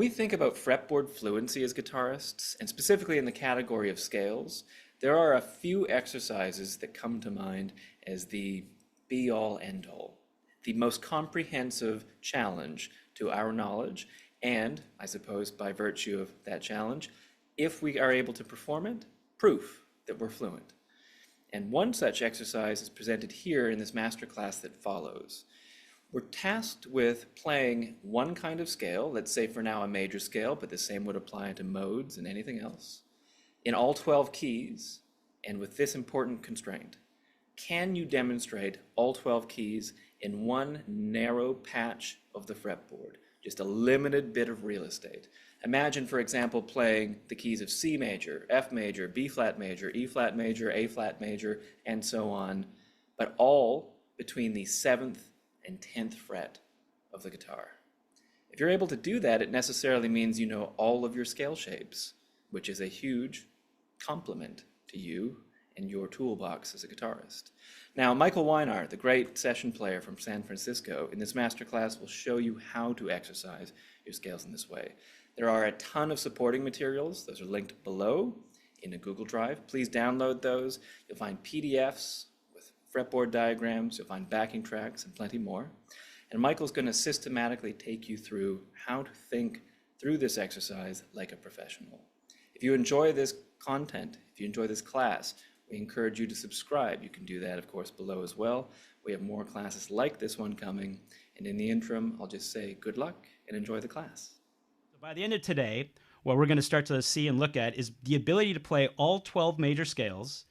we think about fretboard fluency as guitarists, and specifically in the category of scales, there are a few exercises that come to mind as the be-all, end-all, the most comprehensive challenge to our knowledge, and, I suppose, by virtue of that challenge, if we are able to perform it, proof that we're fluent. And one such exercise is presented here in this masterclass that follows. We're tasked with playing one kind of scale, let's say for now a major scale, but the same would apply to modes and anything else, in all 12 keys, and with this important constraint. Can you demonstrate all 12 keys in one narrow patch of the fretboard, just a limited bit of real estate? Imagine, for example, playing the keys of C major, F major, B flat major, E flat major, A flat major, and so on, but all between the 7th and 10th fret of the guitar. If you're able to do that, it necessarily means you know all of your scale shapes, which is a huge compliment to you and your toolbox as a guitarist. Now, Michael Wynar, the great session player from San Francisco, in this masterclass will show you how to exercise your scales in this way. There are a ton of supporting materials. Those are linked below in a Google Drive. Please download those. You'll find PDFs with fretboard diagrams. You'll find backing tracks and plenty more. And Michael's going to systematically take you through how to think through this exercise like a professional. If you enjoy this content, if you enjoy this class, we encourage you to subscribe. You can do that, of course, below as well. We have more classes like this one coming. And in the interim, I'll just say good luck and enjoy the class. By the end of today, what we're going to start to see and look at is the ability to play all 12 major scales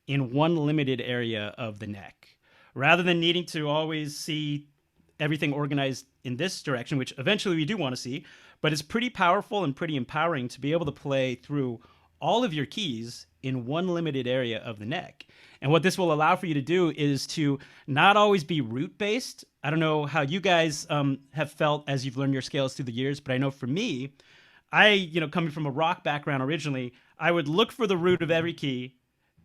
in one limited area of the neck, rather than needing to always see everything organized in this direction, which eventually we do want to see, but it's pretty powerful and pretty empowering to be able to play through all of your keys in one limited area of the neck. And what this will allow for you to do is to not always be root-based. I don't know how you guys have felt as you've learned your scales through the years, but I know for me, coming from a rock background originally, I would look for the root of every key,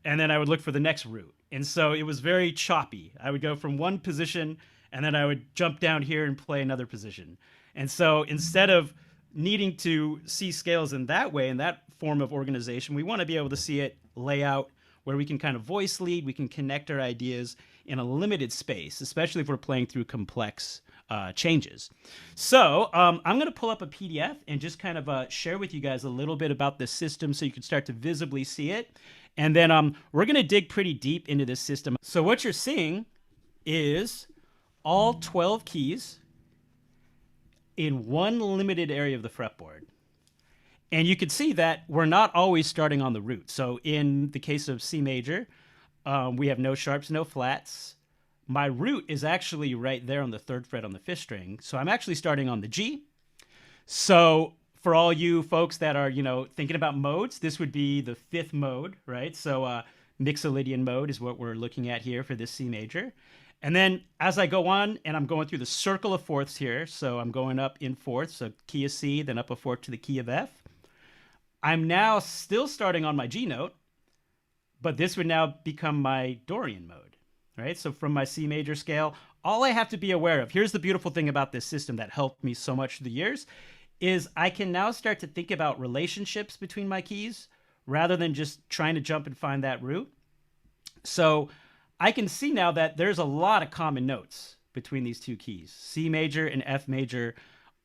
and then I would look for the next root. And so it was very choppy. I would go from one position, and then I would jump down here and play another position. And so instead of needing to see scales in that way, in that form of organization, we want to be able to see it lay out where we can kind of voice lead, we can connect our ideas in a limited space, especially if we're playing through complex changes. So I'm going to pull up a PDF and just kind of share with you guys a little bit about this system so you can start to visibly see it. And then we're going to dig pretty deep into this system. So what you're seeing is all 12 keys in one limited area of the fretboard. And you can see that we're not always starting on the root. So in the case of C major, we have no sharps, no flats. My root is actually right there on the 3rd fret on the 5th string. So I'm actually starting on the G. So for all you folks that are, thinking about modes, this would be the 5th mode, right? So Mixolydian mode is what we're looking at here for this C major. And then as I go on, and I'm going through the circle of fourths here, so I'm going up in fourths, so key of C, then up a fourth to the key of F. I'm now still starting on my G note, but this would now become my Dorian mode, right? So from my C major scale, all I have to be aware of, here's the beautiful thing about this system that helped me so much through the years, is I can now start to think about relationships between my keys rather than just trying to jump and find that root. So I can see now that there's a lot of common notes between these two keys. C major and F major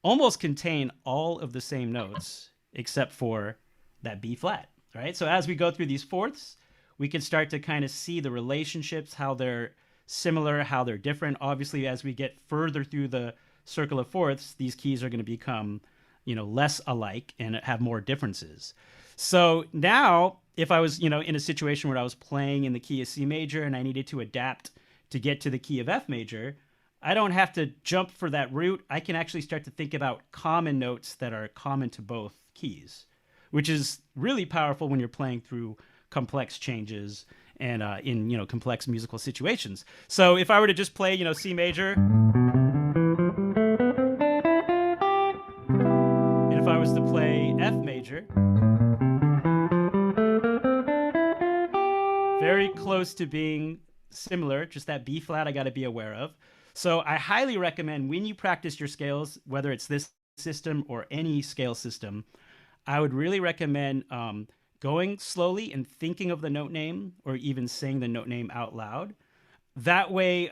almost contain all of the same notes except for that B flat, right? So as we go through these fourths, we can start to kind of see the relationships, how they're similar, how they're different. Obviously, as we get further through the circle of fourths, these keys are going to become, less alike and have more differences. So now, if I was, in a situation where I was playing in the key of C major and I needed to adapt to get to the key of F major, I don't have to jump for that root. I can actually start to think about common notes that are common to both keys, which is really powerful when you're playing through complex changes and in complex musical situations. So if I were to just play C major, and if I was to play F major, very close to being similar, just that B flat I got to be aware of. So I highly recommend when you practice your scales, whether it's this system or any scale system, I would really recommend going slowly and thinking of the note name or even saying the note name out loud. That way,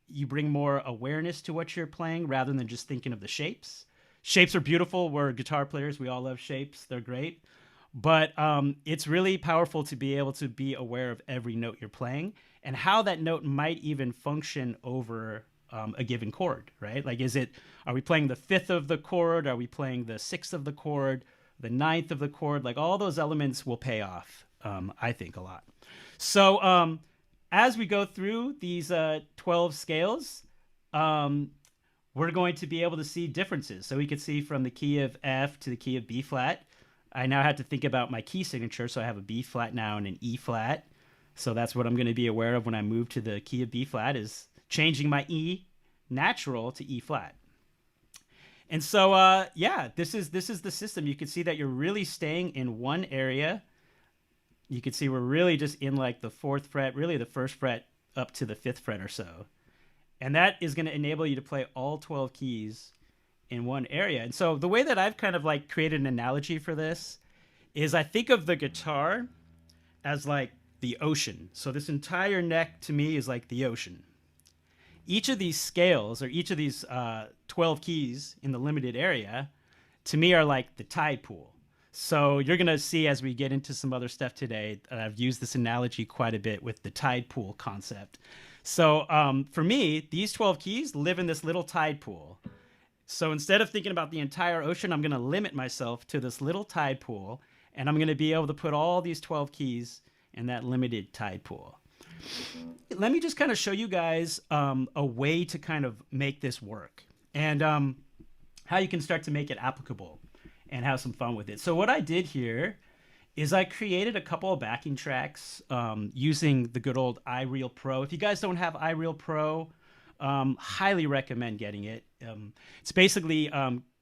you bring more awareness to what you're playing rather than just thinking of the shapes. Shapes are beautiful. We're guitar players. We all love shapes. They're great. But it's really powerful to be able to be aware of every note you're playing and how that note might even function over a given chord, right? Like, are we playing the fifth of the chord? Are we playing the sixth of the chord? The ninth of the chord? Like, all those elements will pay off, I think, a lot. So as we go through these 12 scales, we're going to be able to see differences. So we could see from the key of F to the key of B flat. I now have to think about my key signature, so I have a B flat now and an E flat. So that's what I'm going to be aware of when I move to the key of B flat, is changing my E natural to E flat. And so, yeah, this is the system. You can see that you're really staying in one area. You can see we're really just in like the fourth fret, really the first fret up to the fifth fret or so. And that is going to enable you to play all 12 keys in one area. And so the way that I've kind of like created an analogy for this is I think of the guitar as like the ocean. So this entire neck to me is like the ocean. Each of these scales, or each of these 12 keys in the limited area, to me are like the tide pool. So you're going to see as we get into some other stuff today, I've used this analogy quite a bit with the tide pool concept. So for me, these 12 keys live in this little tide pool. So instead of thinking about the entire ocean, I'm going to limit myself to this little tide pool, and I'm going to be able to put all these 12 keys in that limited tide pool. Let me just kind of show you guys a way to kind of make this work, and how you can start to make it applicable and have some fun with it. So what I did here is I created a couple of backing tracks using the good old iReal Pro. If you guys don't have iReal Pro, highly recommend getting it. It's basically,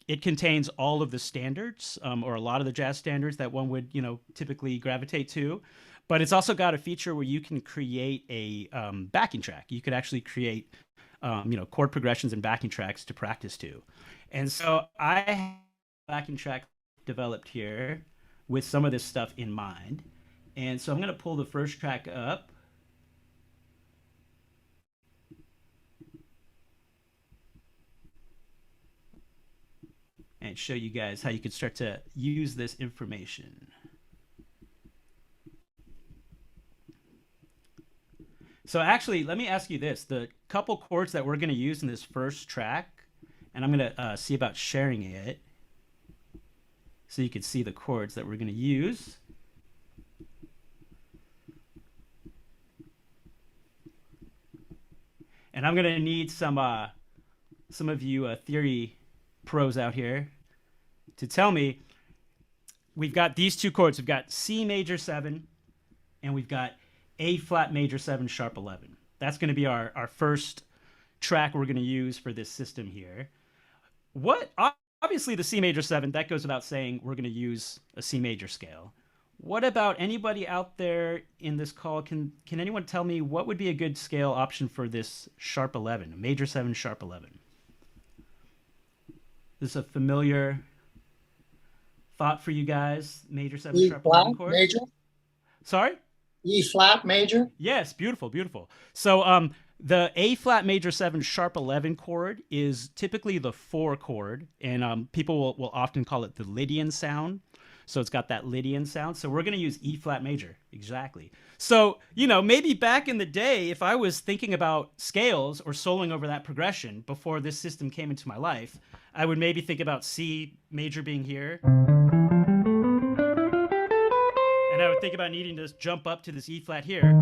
it contains all of the standards, or a lot of the jazz standards that one would, typically gravitate to. But it's also got a feature where you can create a backing track. You could actually create, chord progressions and backing tracks to practice to. And so I have a backing track developed here with some of this stuff in mind. And so I'm going to pull the first track up. And show you guys how you can start to use this information. So actually, let me ask you this. The couple chords that we're going to use in this first track, and I'm going to see about sharing it so you can see the chords that we're going to use. And I'm going to need some of you theory pros out here to tell me, we've got these two chords. We've got C major 7 and we've got A flat major 7 sharp 11. That's going to be our first track we're going to use for this system here. Obviously the C major 7, that goes without saying, we're going to use a C major scale. What about anybody out there in this call? Can anyone tell me what would be a good scale option for this sharp 11, major 7 sharp 11? This is a familiar thought for you guys. Major 7 E sharp flat 11 chord. major. Sorry? E flat major. Yes, beautiful, beautiful. So the A flat major 7 sharp 11 chord is typically the 4 chord, and people will often call it the Lydian sound. So it's got that Lydian sound. So we're going to use E flat major. Exactly. So, maybe back in the day, if I was thinking about scales or soloing over that progression before this system came into my life, I would maybe think about C major being here. And I would think about needing to jump up to this E flat here.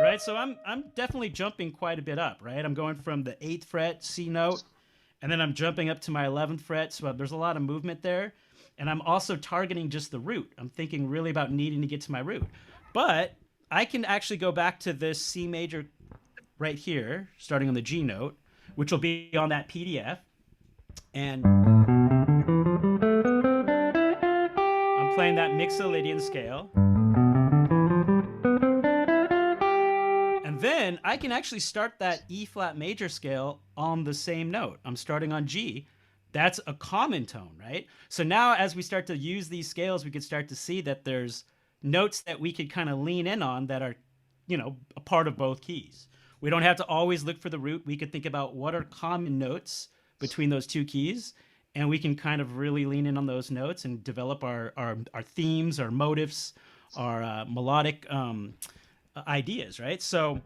Right? So I'm definitely jumping quite a bit up, right? I'm going from the 8th fret C note, and then I'm jumping up to my 11th fret, so there's a lot of movement there. And I'm also targeting just the root. I'm thinking really about needing to get to my root. But I can actually go back to this C major right here, starting on the G note, which will be on that PDF. And I'm playing that Mixolydian scale. And then I can actually start that E flat major scale on the same note. I'm starting on G. That's a common tone, right? So now as we start to use these scales, we could start to see that there's notes that we could kind of lean in on that are, a part of both keys. We don't have to always look for the root. We could think about what are common notes between those two keys, and we can kind of really lean in on those notes and develop our themes, our motifs, our melodic ideas, right? So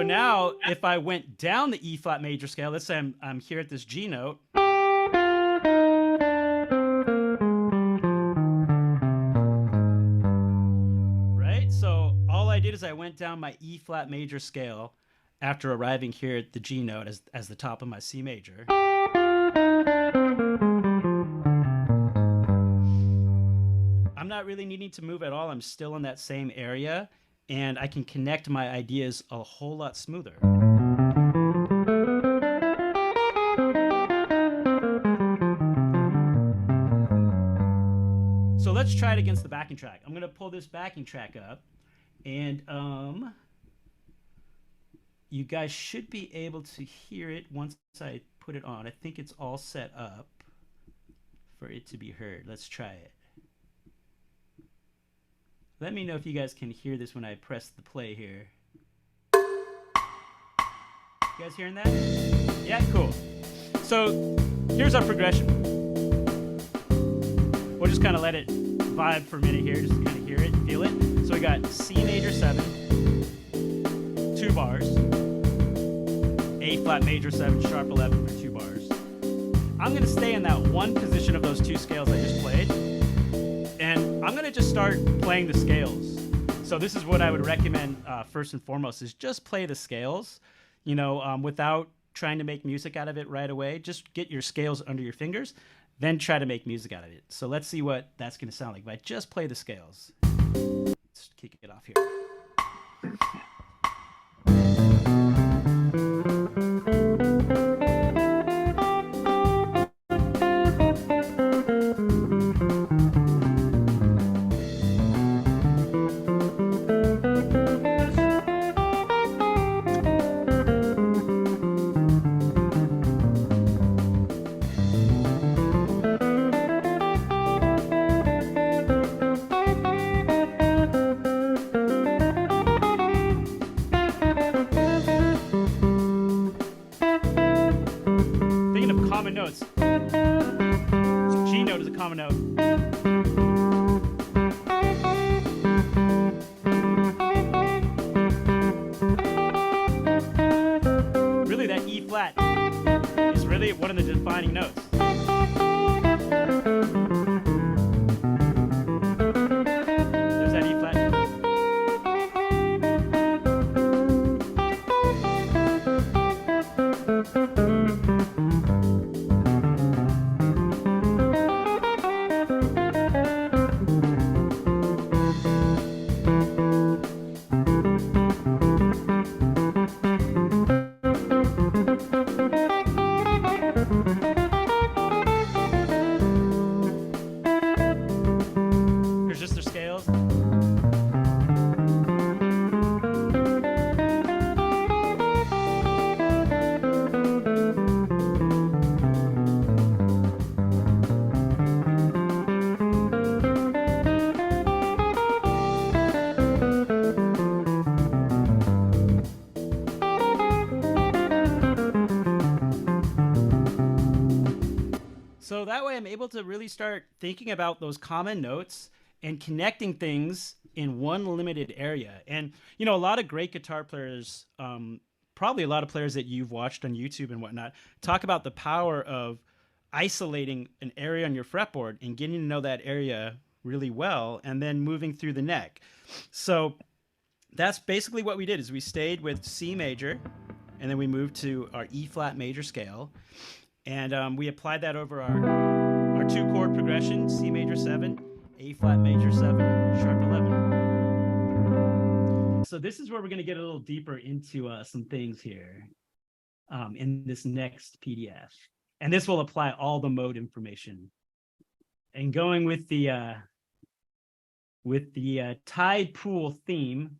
now if I went down the E flat major scale, let's say I'm here at this G note, right? So all I did is I went down my E flat major scale after arriving here at the G note as the top of my C major. I'm not really needing to move at all. I'm still in that same area, and I can connect my ideas a whole lot smoother. So let's try it against the backing track. I'm going to pull this backing track up, and you guys should be able to hear it once I put it on. I think it's all set up for it to be heard. Let's try it. Let me know if you guys can hear this when I press the play here. You guys hearing that? Yeah, cool. So here's our progression. We'll just kind of let it vibe for a minute here, just kind of hear it, feel it. So we got C major 7, 2 bars, A flat major 7, sharp 11 for 2 bars. I'm going to stay in that one position of those two scales I just played. And I'm going to just start playing the scales. So this is what I would recommend first and foremost is just play the scales, without trying to make music out of it right away. Just get your scales under your fingers, then try to make music out of it. So let's see what that's going to sound like if I just play the scales. Let's kick it off here. Common notes. So G note is a common note. Really, that E flat is really one of the defining notes. There's that E flat. Here's just their scales. So that way I'm able to really start thinking about those common notes and connecting things in one limited area. And, a lot of great guitar players, probably a lot of players that you've watched on YouTube and whatnot, talk about the power of isolating an area on your fretboard and getting to know that area really well and then moving through the neck. So that's basically what we did is we stayed with C major and then we moved to our E flat major scale. And we applied that over our 2-chord progression, C major 7, A flat major 7, sharp 11. So this is where we're going to get a little deeper into some things here in this next PDF. And this will apply all the mode information. And going with the with the tide pool theme,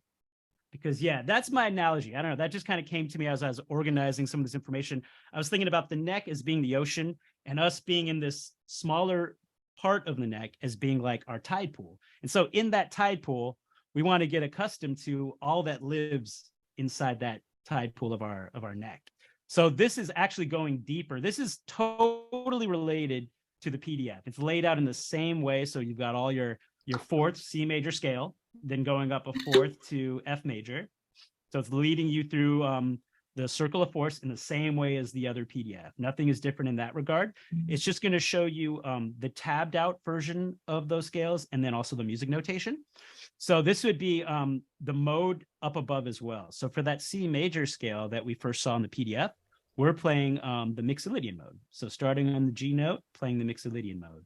because yeah, that's my analogy. I don't know, that just kind of came to me as I was organizing some of this information. I was thinking about the neck as being the ocean and us being in this smaller part of the neck as being like our tide pool. And so in that tide pool, we want to get accustomed to all that lives inside that tide pool of our neck. So this is actually going deeper. This is totally related to the PDF. It's laid out in the same way. So you've got all your fourth C major scale, then going up a fourth to F major. So it's leading you through the circle of fourths in the same way as the other PDF. Nothing is different in that regard. It's just going to show you the tabbed out version of those scales and then also the music notation. So this would be the mode up above as well. So for that C major scale that we first saw in the PDF, we're playing the Mixolydian mode. So starting on the G note, playing the Mixolydian mode.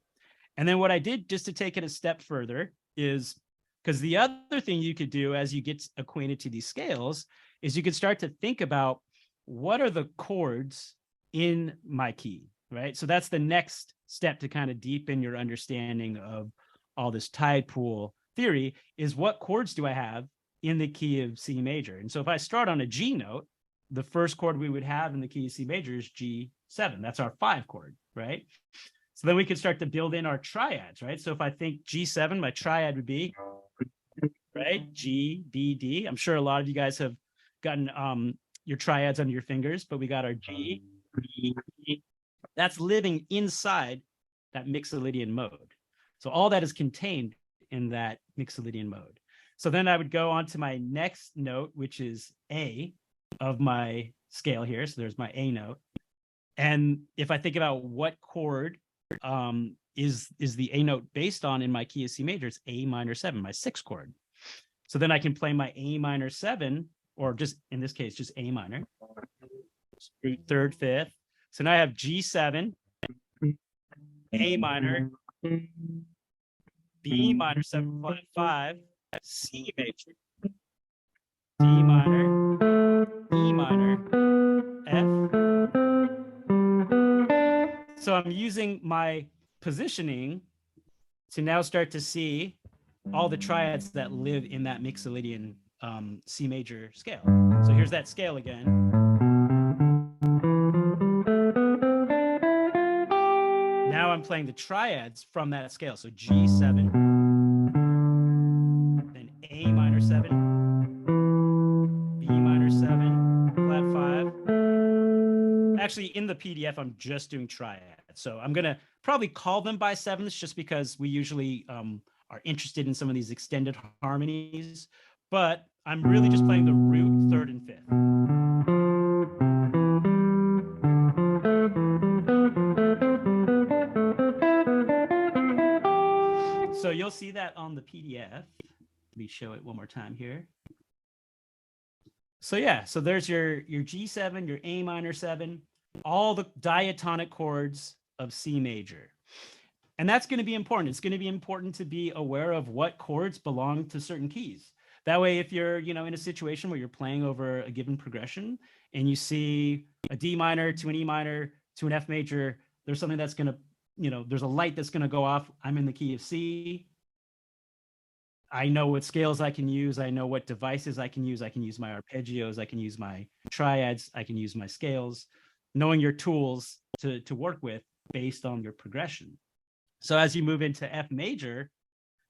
And then what I did just to take it a step further is, because the other thing you could do as you get acquainted to these scales is you could start to think about what are the chords in my key, right? So that's the next step to kind of deepen your understanding of all this tide pool theory, is what chords do I have in the key of C major? And so if I start on a G note, the first chord we would have in the key of C major is G7. That's our 5 chord, right? So then we could start to build in our triads, right? So if I think G7, my triad would be, right, G, B, D. I'm sure a lot of you guys have gotten your triads under your fingers, but we got our G, B, D. That's living inside that Mixolydian mode. So all that is contained in that Mixolydian mode. So then I would go on to my next note, which is A of my scale here. So there's my A note. And if I think about what chord is the A note based on in my key of C major, it's A minor 7, my 6th chord. So then I can play my A minor 7, or just in this case, just A minor, 3rd, 5th. So now I have G7, A minor, B minor 7, 5, C major, D minor, E minor, F. So I'm using my positioning to now start to see all the triads that live in that Mixolydian C major scale. So here's that scale again. Now I'm playing the triads from that scale. So G7, then A minor 7, B minor 7, flat 5. Actually, in the PDF, I'm just doing triads. So I'm going to probably call them by sevenths just because we usually are interested in some of these extended harmonies. But I'm really just playing the root, 3rd, and 5th. So you'll see that on the PDF. Let me show it one more time here. So yeah, so there's your G7, your A minor 7, all the diatonic chords of C major. And that's going to be important. It's going to be important to be aware of what chords belong to certain keys. That way, if you're, in a situation where you're playing over a given progression and you see a D minor to an E minor to an F major, there's something that's going to, there's a light that's going to go off. I'm in the key of C. I know what scales I can use. I know what devices I can use. I can use my arpeggios. I can use my triads. I can use my scales. Knowing your tools to work with based on your progression. So as you move into F major,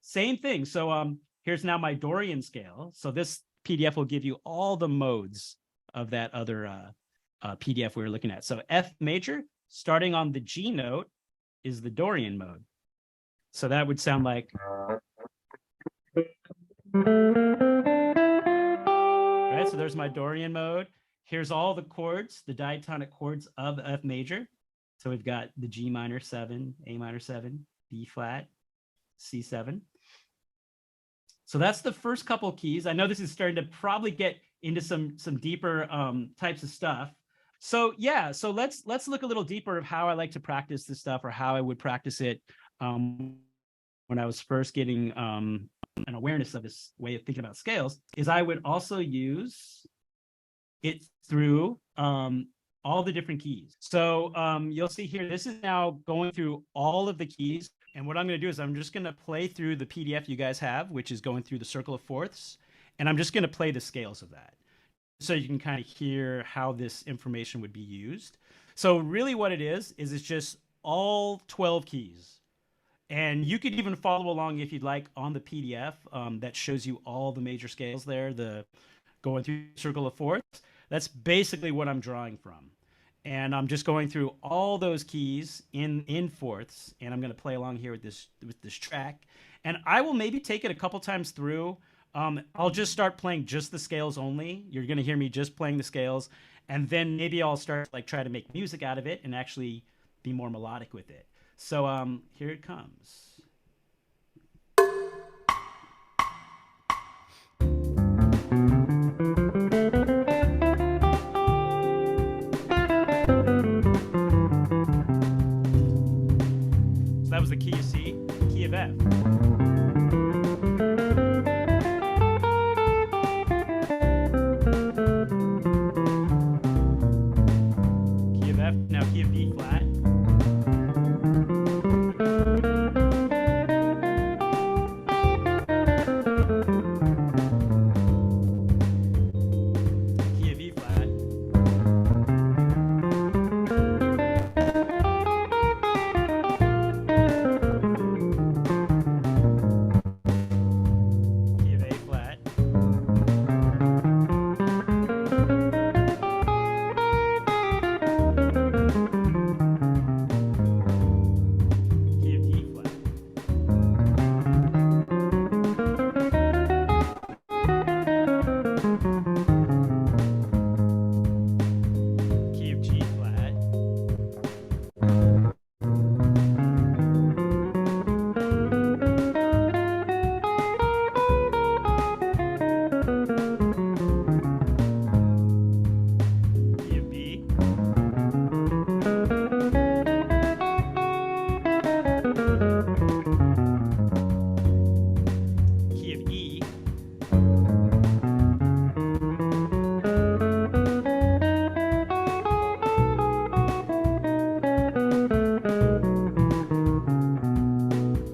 same thing. So here's now my Dorian scale. So this PDF will give you all the modes of that other PDF we were looking at. So F major, starting on the G note, is the Dorian mode. So that would sound like... Right, so there's my Dorian mode. Here's all the chords, the diatonic chords of F major. So we've got the G minor 7, A minor 7, B flat, C7. So that's the first couple keys. I know this is starting to probably get into some deeper types of stuff. So yeah, so let's look a little deeper of how I like to practice this stuff, or how I would practice it when I was first getting an awareness of this way of thinking about scales. Is I would also use it through all the different keys. So you'll see here, this is now going through all of the keys And what I'm going to do is I'm just going to play through the PDF you guys have, which is going through the circle of fourths, and I'm just going to play the scales of that so you can kind of hear how this information would be used. So really what it is it's just all 12 keys. And you could even follow along if you'd like on the PDF that shows you all the major scales there, the going through circle of fourths. That's basically what I'm drawing from. And I'm just going through all those keys in fourths, and I'm going to play along here with this track. And I will maybe take it a couple times through. I'll just start playing just the scales only. You're going to hear me just playing the scales, and then maybe I'll start like try to make music out of it and actually be more melodic with it. So here it comes. So that was the key of C, key of F. Key of F, now key of B flat. Key of E flat. Key of A flat. Key of D flat. Key of G flat. Key of B. Key of E.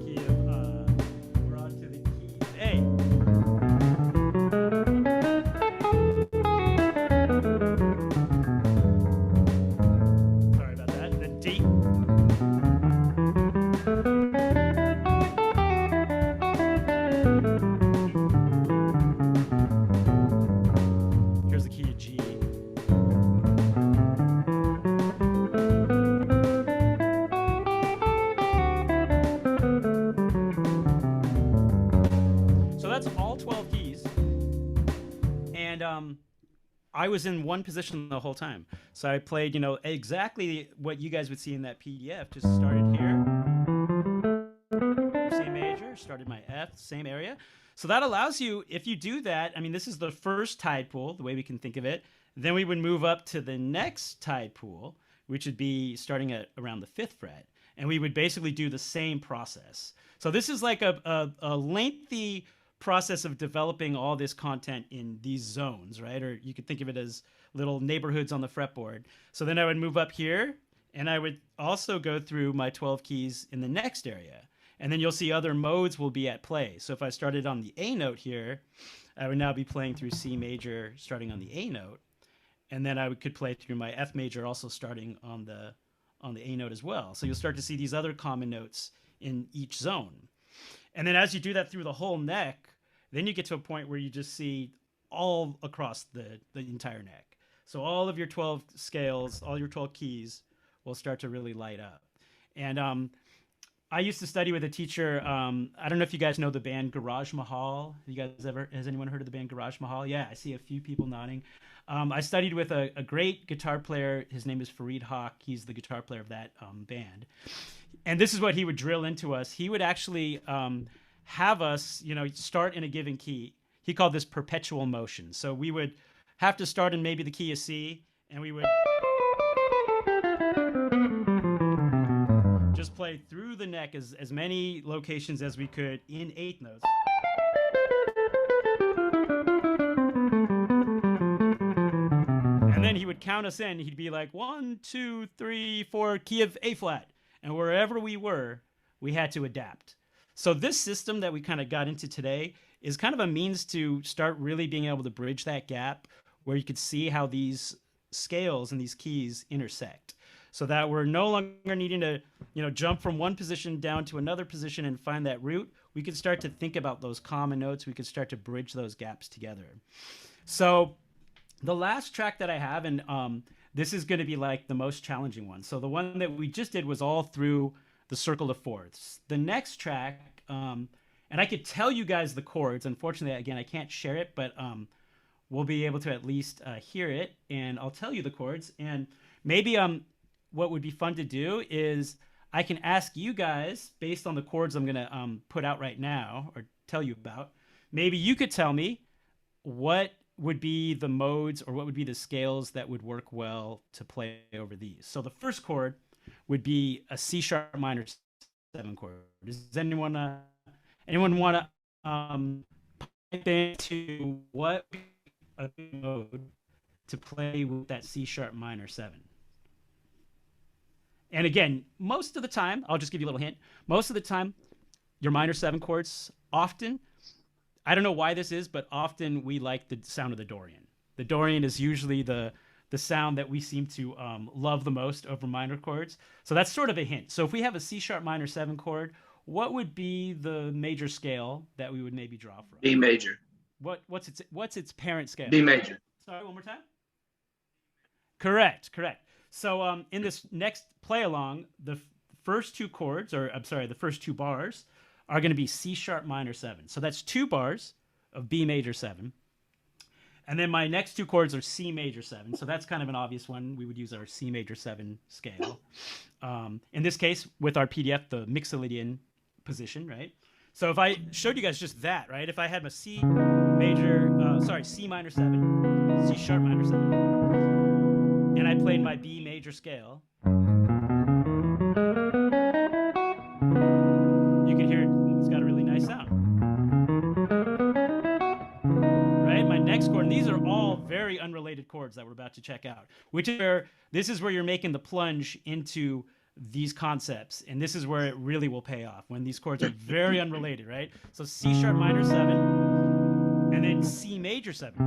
Key of we're on to the key of A. Sorry about that. Then D. Here's the key of G. So that's all 12 keys. And I was in one position the whole time. So I played, exactly what you guys would see in that PDF. Just started here. C major, started my F, same area. So that allows you, if you do that, I mean, this is the first tide pool, the way we can think of it. Then we would move up to the next tide pool, which would be starting at around the 5th fret. And we would basically do the same process. So this is like a lengthy process of developing all this content in these zones, right? Or you could think of it as little neighborhoods on the fretboard. So then I would move up here, and I would also go through my 12 keys in the next area. And then you'll see other modes will be at play. So if I started on the A note here, I would now be playing through C major starting on the A note. And then I could play through my F major also starting on the A note as well. So you'll start to see these other common notes in each zone. And then as you do that through the whole neck, then you get to a point where you just see all across the entire neck. So all of your 12 scales, all your 12 keys will start to really light up. And I used to study with a teacher. I don't know if you guys know the band Garage Mahal. Has anyone heard of the band Garage Mahal? Yeah, I see a few people nodding. I studied with a great guitar player. His name is Fareed Haq. He's the guitar player of that band. And this is what he would drill into us. He would actually have us, start in a given key. He called this perpetual motion. So we would have to start in maybe the key of C, and we would just play through the neck as many locations as we could in 8 notes. And then he would count us in. He'd be like, 1, 2, 3, 4, key of A flat. And wherever we were, we had to adapt. So this system that we kind of got into today is kind of a means to start really being able to bridge that gap where you could see how these scales and these keys intersect, so that we're no longer needing to, jump from one position down to another position and find that root. We could start to think about those common notes. We could start to bridge those gaps together. So the last track that I have, and this is going to be like the most challenging one. So the one that we just did was all through the circle of fourths. The next track, and I could tell you guys the chords. Unfortunately, again, I can't share it, but we'll be able to at least hear it, and I'll tell you the chords. And maybe what would be fun to do is I can ask you guys, based on the chords I'm going to put out right now or tell you about, maybe you could tell me what would be the modes or what would be the scales that would work well to play over these. So the first chord would be a C sharp minor 7 chord. Does anyone want to pipe into what a mode to play with that C sharp minor 7? And again, most of the time, I'll just give you a little hint. Most of the time, your minor 7 chords, often, I don't know why this is, but often we like the sound of the Dorian. The Dorian is usually the sound that we seem to love the most over minor chords. So that's sort of a hint. So if we have a C sharp minor 7 chord, what would be the major scale that we would maybe draw from? B major. What's its parent scale? B major. Sorry, one more time. Correct. So in this next play along, the first two chords, the first two bars are going to be C sharp minor 7. So that's 2 bars of B major 7. And then my next 2 chords are C major 7. So that's kind of an obvious one. We would use our C major 7 scale. In this case, with our PDF, the Mixolydian position, right? So if I showed you guys just that, right? If I had my C minor 7, C sharp minor 7, and I played my B major scale, you can hear it's got a really nice sound. Right? My next chord, and these are all very unrelated chords that we're about to check out, this is where you're making the plunge into these concepts, and this is where it really will pay off, when these chords are very unrelated, right? So C sharp minor 7, and then C major 7.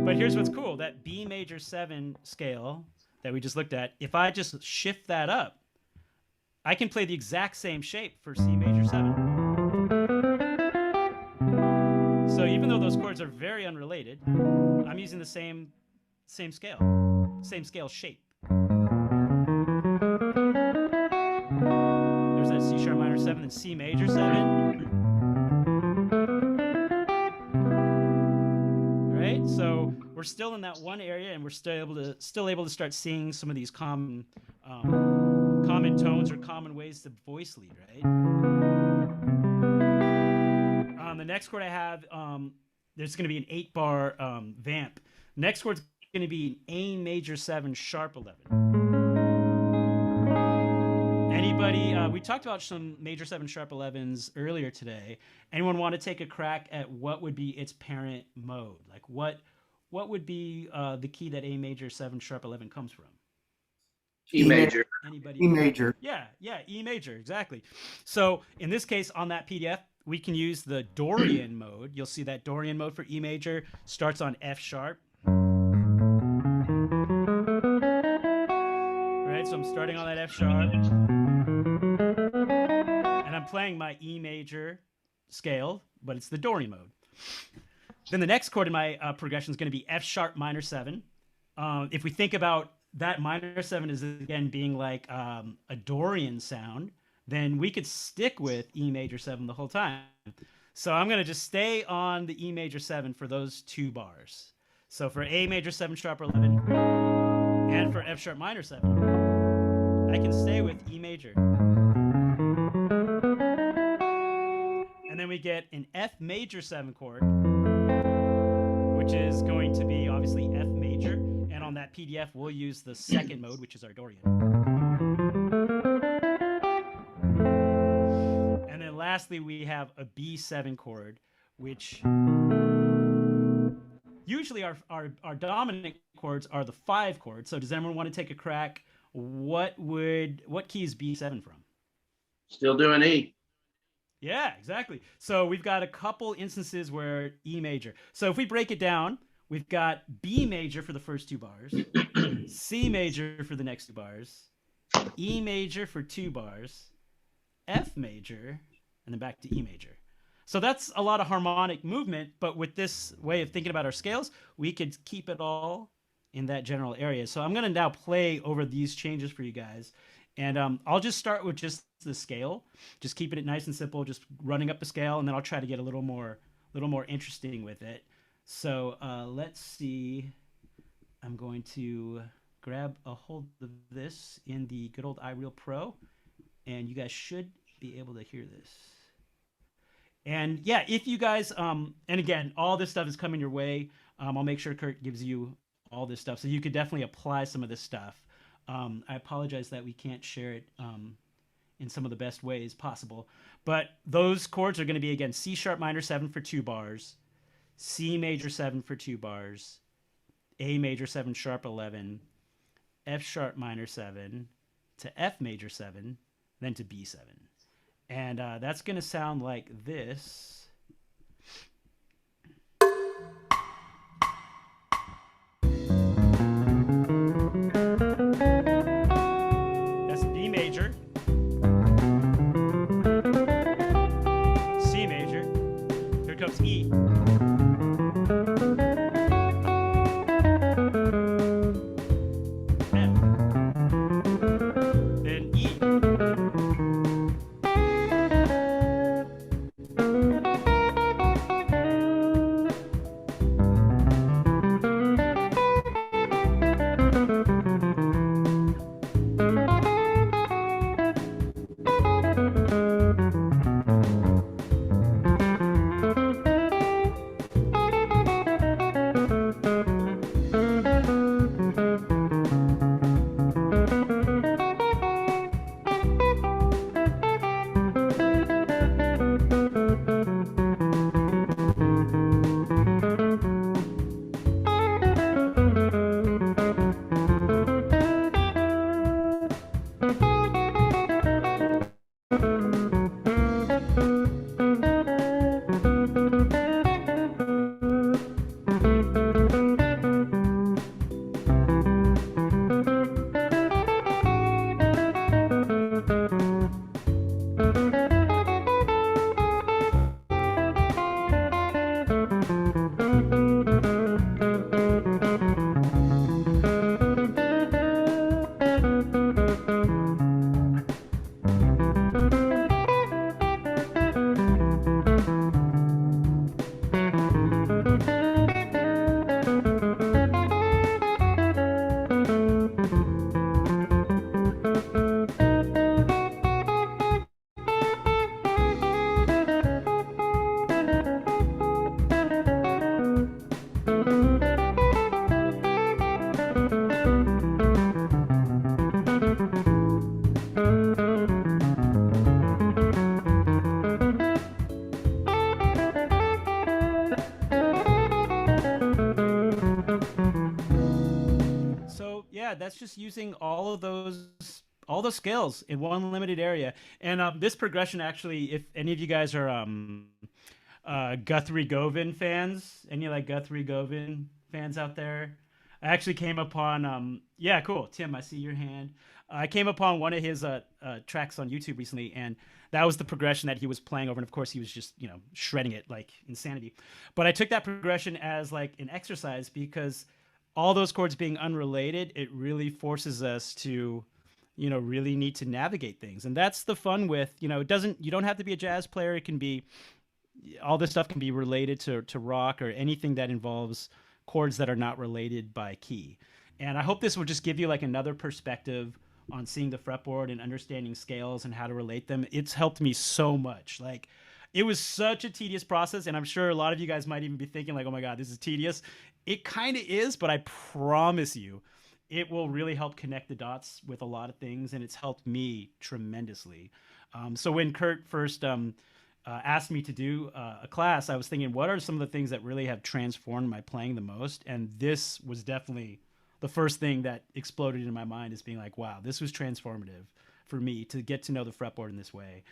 But here's what's cool, that B major 7 scale that we just looked at, if I just shift that up, I can play the exact same shape for C major 7. So even though those chords are very unrelated, I'm using the same scale shape. There's that C sharp minor 7 and C major 7. Right? So we're still in that one area, and we're still able to start seeing some of these common tones or common ways to voice lead, right? The next chord I have, there's going to be an 8-bar vamp. Next chord's going to be an A major 7 sharp 11. Anybody? We talked about some major 7 sharp 11s earlier today. Anyone want to take a crack at what would be its parent mode? Like what would be the key that A major 7 sharp 11 comes from? E major. Anybody? E major. Yeah, E major, exactly. So in this case, on that PDF, we can use the Dorian mode. You'll see that Dorian mode for E major starts on F sharp. Right, so I'm starting on that F sharp. And I'm playing my E major scale, but it's the Dorian mode. Then the next chord in my progression is going to be F sharp minor 7. If we think about that minor 7 is again being like a Dorian sound, then we could stick with E major 7 the whole time. So I'm going to just stay on the E major 7 for those 2 bars. So for A major 7 sharp 11 and for F sharp minor 7, I can stay with E major. And then we get an F major 7 chord, which is going to be obviously F major. And on that PDF, we'll use the second mode, which is our Dorian. And then lastly, we have a B7 chord, which usually our dominant chords are the 5 chords. So does anyone want to take a crack? What key is B7 from? Still doing E. Yeah, exactly. So we've got a couple instances where E major. So if we break it down, we've got B major for the first two bars, C major for the next two bars, E major for two bars, F major, and then back to E major. So that's a lot of harmonic movement, but with this way of thinking about our scales, we could keep it all in that general area. So I'm going to now play over these changes for you guys. And I'll just start with just the scale, just keeping it nice and simple, just running up the scale, and then I'll try to get a little more interesting with it. So let's see. I'm going to grab a hold of this in the good old iReal Pro, and you guys should be able to hear this. And yeah, if you guys, and again, all this stuff is coming your way. I'll make sure Kurt gives you all this stuff, so you could definitely apply some of this stuff. I apologize that we can't share it in some of the best ways possible, but those chords are going to be, again, C sharp minor 7 for 2 bars, C major 7 for 2 bars, A major 7 sharp 11, F sharp minor 7 to F major 7, then to B7. And that's going to sound like this. That's B major, C major, here comes E. F. Then E. That's just using all those scales in one limited area. And this progression, actually, if any of you guys are Guthrie Govan fans, any like Guthrie Govan fans out there, I actually came upon yeah, cool, Tim, I see your hand. I came upon one of his tracks on YouTube recently, and that was the progression that he was playing over, and of course he was just, you know, shredding it like insanity. But I took that progression as like an exercise, because all those chords being unrelated, it really forces us to, you know, really need to navigate things. And that's the fun with, you know, you don't have to be a jazz player. It can be, all this stuff can be related to rock or anything that involves chords that are not related by key. And I hope this will just give you like another perspective on seeing the fretboard and understanding scales and how to relate them. It's helped me so much. Like, it was such a tedious process, and I'm sure a lot of you guys might even be thinking like, oh my God, this is tedious. It kind of is, but I promise you, it will really help connect the dots with a lot of things, and it's helped me tremendously. So when Kurt first asked me to do a class, I was thinking, what are some of the things that really have transformed my playing the most? And this was definitely the first thing that exploded in my mind, as being like, wow, this was transformative. for me to get to know the fretboard in this way.